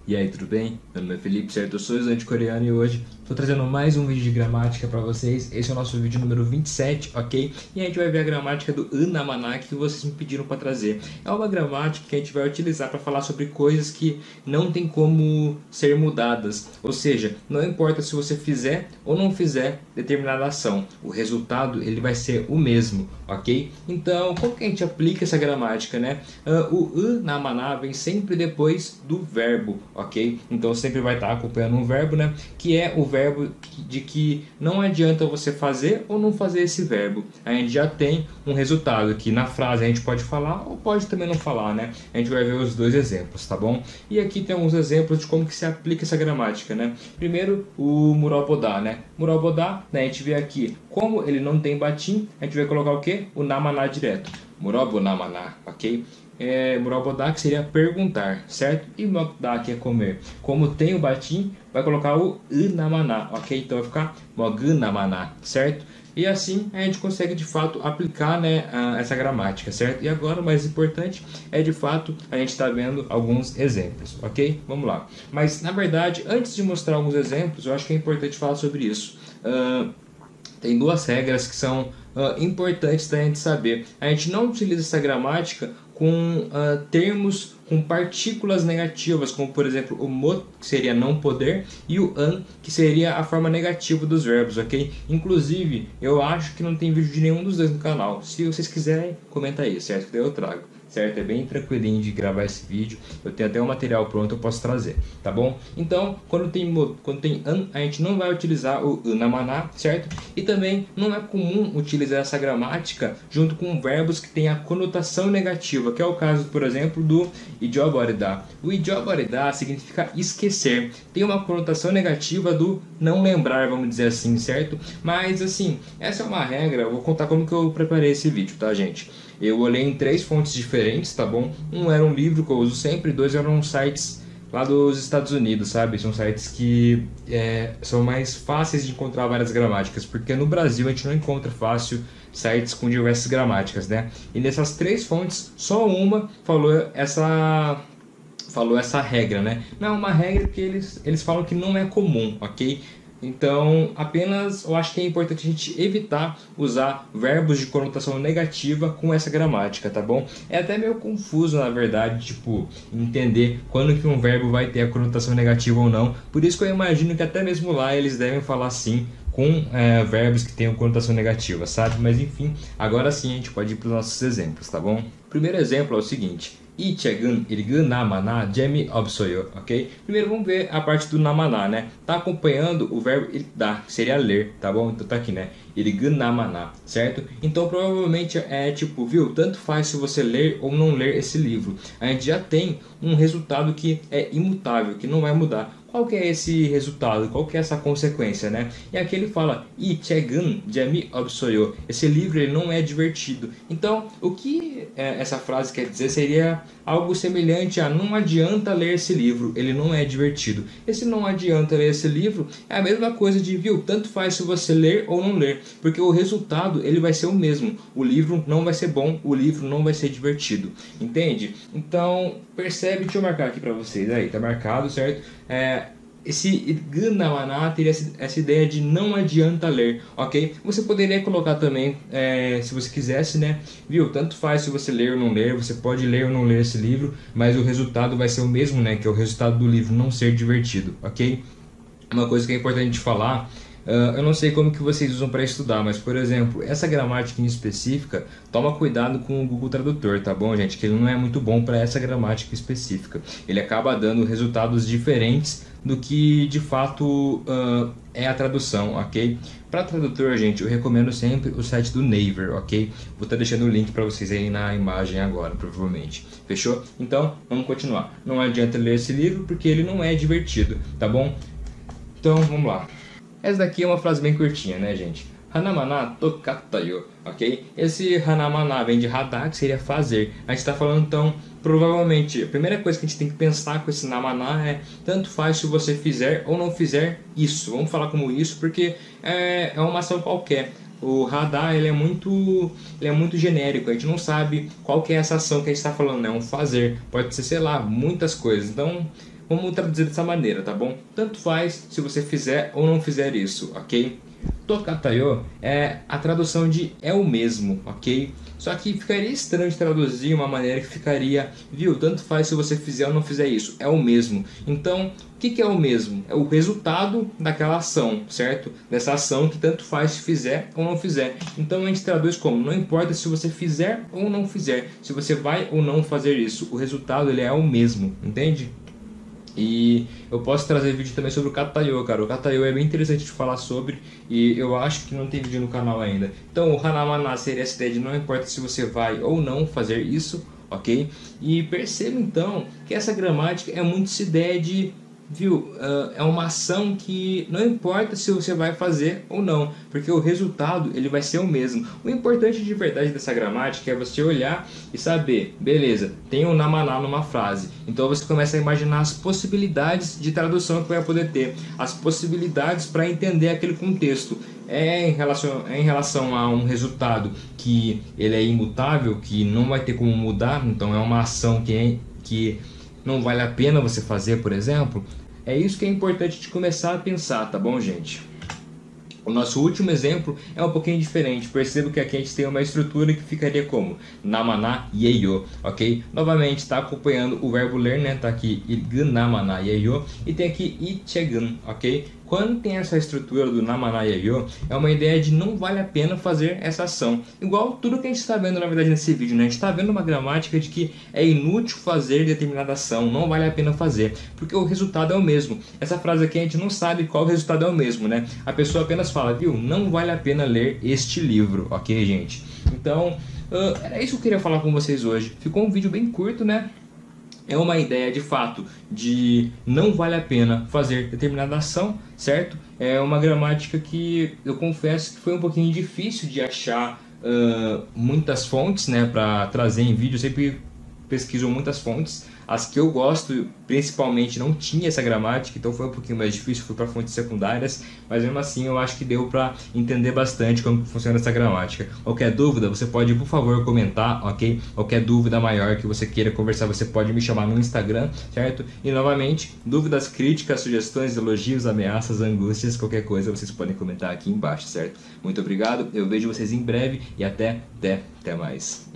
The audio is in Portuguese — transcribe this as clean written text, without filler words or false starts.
E aí, tudo bem? Meu nome é Felipe, certo? Eu sou estudante coreano e hoje estou trazendo mais um vídeo de gramática para vocês. Esse é o nosso vídeo número 27, ok? E a gente vai ver a gramática do Anamana que vocês me pediram para trazer. É uma gramática que a gente vai utilizar para falar sobre coisas que não tem como ser mudadas. Ou seja, não importa se você fizer ou não fizer determinada ação, o resultado ele vai ser o mesmo, ok? Então, como que a gente aplica essa gramática, né? O Anamana vem sempre depois do verbo, ok? Então sempre vai estar acompanhando um verbo, né? Que é o verbo de que não adianta você fazer ou não fazer esse verbo. A gente já tem um resultado que na frase a gente pode falar ou pode também não falar, né? A gente vai ver os dois exemplos, tá bom? E aqui tem alguns exemplos de como que se aplica essa gramática, né? Primeiro, o Murabodá, né? Murabodá, né? A gente vê aqui, como ele não tem batim, a gente vai colocar o quê? O namaná direto. Murabonamaná, ok? Murabodá que seria perguntar, certo? E Mogdá que é comer. Como tem o batim, vai colocar o Namaná, ok? Então vai ficar Mognamaná, certo? E assim a gente consegue de fato aplicar, né, essa gramática, certo? E agora o mais importante é de fato a gente está vendo alguns exemplos, ok? Vamos lá. Mas na verdade, antes de mostrar alguns exemplos, eu acho que é importante falar sobre isso. Tem duas regras que são importantes da gente saber. A gente não utiliza essa gramática com termos com partículas negativas, como por exemplo o mo, que seria não poder, e o an, que seria a forma negativa dos verbos, ok? Inclusive, eu acho que não tem vídeo de nenhum dos dois no canal. Se vocês quiserem, comenta aí, certo? Que daí eu trago. Certo? É bem tranquilinho de gravar esse vídeo. Eu tenho até o material pronto, eu posso trazer, tá bom? Então, quando tem an, a gente não vai utilizar o namaná, certo? E também não é comum utilizar essa gramática junto com verbos que têm a conotação negativa, que é o caso, por exemplo, do ijobaridá. O ijobaridá significa esquecer. Tem uma conotação negativa do não lembrar, vamos dizer assim, certo? Mas, assim, essa é uma regra. Eu vou contar como que eu preparei esse vídeo, tá, gente? Eu olhei em 3 fontes diferentes, tá bom? Um era um livro que eu uso sempre, 2 eram sites lá dos Estados Unidos, sabe? São sites que são mais fáceis de encontrar várias gramáticas, porque no Brasil a gente não encontra fácil sites com diversas gramáticas, né? E nessas 3 fontes, só uma falou essa regra, né? Não é uma regra porque eles falam que não é comum, ok? Então, apenas eu acho que é importante a gente evitar usar verbos de conotação negativa com essa gramática, tá bom? É até meio confuso, na verdade, tipo, entender quando que um verbo vai ter a conotação negativa ou não. Por isso que eu imagino que até mesmo lá eles devem falar sim com verbos que tenham conotação negativa, sabe? Mas enfim, agora sim a gente pode ir para os nossos exemplos, tá bom? O primeiro exemplo é o seguinte: 이 책은 읽은 나마나 재미없어요, ok? Primeiro vamos ver a parte do namaná, né? Tá acompanhando o verbo 읽다, que seria ler, tá bom? Então tá aqui, né? 읽은 나마나, certo? Então provavelmente é tipo, viu? Tanto faz se você ler ou não ler esse livro. A gente já tem um resultado que é imutável, que não vai mudar. Qual que é esse resultado? Qual que é essa consequência, né? E aqui ele fala, 이 책은 재미없어요. Esse livro ele não é divertido. Então, o que essa frase quer dizer seria algo semelhante a não adianta ler esse livro, ele não é divertido. Esse não adianta ler esse livro é a mesma coisa de, viu, tanto faz se você ler ou não ler, porque o resultado ele vai ser o mesmo. O livro não vai ser bom, o livro não vai ser divertido. Entende? Então, percebe, deixa eu marcar aqui pra vocês. Aí, tá marcado, certo? Esse Gnamaná teria essa ideia de não adianta ler, ok? Você poderia colocar também, se você quisesse, né? Viu? Tanto faz se você ler ou não ler, você pode ler ou não ler esse livro, mas o resultado vai ser o mesmo, né? Que é o resultado do livro não ser divertido, ok? Uma coisa que é importante de falar, eu não sei como que vocês usam para estudar, mas por exemplo, essa gramática em específica, toma cuidado com o Google Tradutor, tá bom, gente? Que ele não é muito bom para essa gramática específica. Ele acaba dando resultados diferentes do que de fato é a tradução, ok? Para tradutor, gente, eu recomendo sempre o site do Naver, ok? Vou estar deixando o link para vocês aí na imagem agora, provavelmente. Fechou? Então, vamos continuar. Não adianta ler esse livro porque ele não é divertido, tá bom? Então, vamos lá. Essa daqui é uma frase bem curtinha, né, gente? Hanamana tokatayo, ok? Esse hanamana vem de hadar, que seria fazer. A gente está falando, então, provavelmente, a primeira coisa que a gente tem que pensar com esse namaná é tanto faz se você fizer ou não fizer isso. Vamos falar como isso, porque é uma ação qualquer. O radar ele é muito genérico, a gente não sabe qual que é essa ação que a gente está falando, né? Um fazer, pode ser, sei lá, muitas coisas. Então, vamos traduzir dessa maneira, tá bom? Tanto faz se você fizer ou não fizer isso, ok? Tokatayo é a tradução de é o mesmo, ok? Só que ficaria estranho de traduzir uma maneira que ficaria, viu? Tanto faz se você fizer ou não fizer isso, é o mesmo. Então, o que é o mesmo? É o resultado daquela ação, certo? Dessa ação que tanto faz se fizer ou não fizer. Então a gente traduz como, não importa se você fizer ou não fizer, se você vai ou não fazer isso, o resultado ele é o mesmo, entende? E eu posso trazer vídeo também sobre o Katayo, cara. O Katayo é bem interessante de falar sobre e eu acho que não tem vídeo no canal ainda. Então o Hanamana seria essa ideia de não importa se você vai ou não fazer isso, ok? E perceba então que essa gramática é muito essa ideia de, viu, é uma ação que não importa se você vai fazer ou não, porque o resultado ele vai ser o mesmo. O importante de verdade dessa gramática é você olhar e saber, beleza, tem um namaná numa frase, então você começa a imaginar as possibilidades de tradução que vai poder ter, as possibilidades para entender aquele contexto. É em relação a um resultado que ele é imutável, que não vai ter como mudar, então é uma ação que não vale a pena você fazer, por exemplo. É isso que é importante de começar a pensar, tá bom, gente? O nosso último exemplo é um pouquinho diferente. Perceba que aqui a gente tem uma estrutura que ficaria como Namana Yeyo, ok? Novamente, está acompanhando o verbo ler, né? Tá aqui Namana Yeyo e tem aqui Ichegun, ok? Quando tem essa estrutura do Namana Yeyo, é uma ideia de não vale a pena fazer essa ação. Igual tudo que a gente está vendo na verdade nesse vídeo, né? A gente está vendo uma gramática de que é inútil fazer determinada ação, não vale a pena fazer, porque o resultado é o mesmo. Essa frase aqui a gente não sabe qual o resultado é o mesmo, né? A pessoa apenas fala, viu, não vale a pena ler este livro, ok, gente? Então, era isso que eu queria falar com vocês hoje. Ficou um vídeo bem curto, né? É uma ideia de fato de não vale a pena fazer determinada ação, certo? É uma gramática que eu confesso que foi um pouquinho difícil de achar muitas fontes, né, para trazer em vídeo. Eu sempre pesquiso muitas fontes. As que eu gosto, principalmente, não tinha essa gramática, então foi um pouquinho mais difícil, fui para fontes secundárias, mas mesmo assim eu acho que deu para entender bastante como funciona essa gramática. Qualquer dúvida, você pode, por favor, comentar, ok? Qualquer dúvida maior que você queira conversar, você pode me chamar no Instagram, certo? E novamente, dúvidas, críticas, sugestões, elogios, ameaças, angústias, qualquer coisa, vocês podem comentar aqui embaixo, certo? Muito obrigado, eu vejo vocês em breve e até mais.